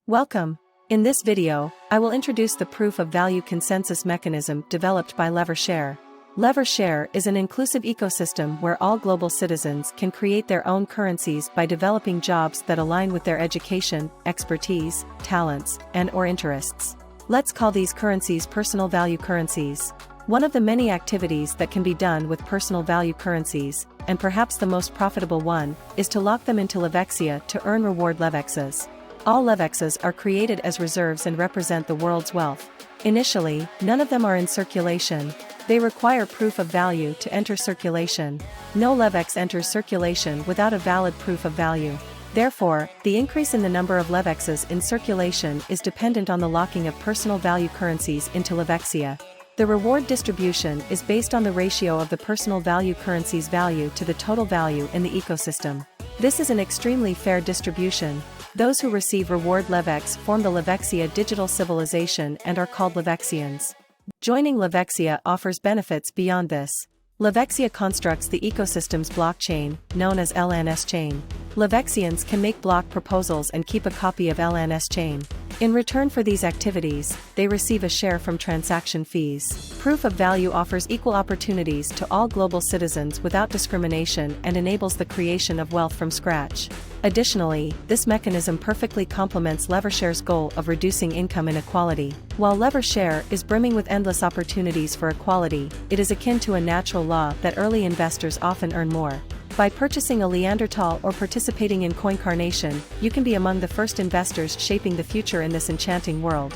Welcome. In this video, I will introduce the proof of value consensus mechanism developed by Levershare. Levershare is an inclusive ecosystem where all global citizens can create their own currencies by developing jobs that align with their education, expertise, talents, and/or interests. Let's call these currencies personal value currencies. One of the many activities that can be done with personal value currencies, and perhaps the most profitable one, is to lock them into Levershare to earn reward Levexes. All Levexes are created as reserves and represent the world's wealth. Initially, none of them are in circulation. They require proof of value to enter circulation. No Levex enters circulation without a valid proof of value. Therefore, the increase in the number of Levexes in circulation is dependent on the locking of personal value currencies into Levershare. The reward distribution is based on the ratio of the personal value currency's value to the total value in the ecosystem. This is an extremely fair distribution. Those who receive reward Levex form the Levershare digital civilization and are called Levexians. Joining Levershare offers benefits beyond this. Levershare constructs the ecosystem's blockchain, known as LNS chain. Levexians can make block proposals and keep a copy of LNS chain. In return for these activities, they receive a share from transaction fees. Proof of value offers equal opportunities to all global citizens without discrimination and enables the creation of wealth from scratch. Additionally, this mechanism perfectly complements Levershare's goal of reducing income inequality. While Levershare is brimming with endless opportunities for equality, it is akin to a natural law that early investors often earn more. By purchasing a Leandertal or participating in coin carnation, you can be among the first investors shaping the future in this enchanting world.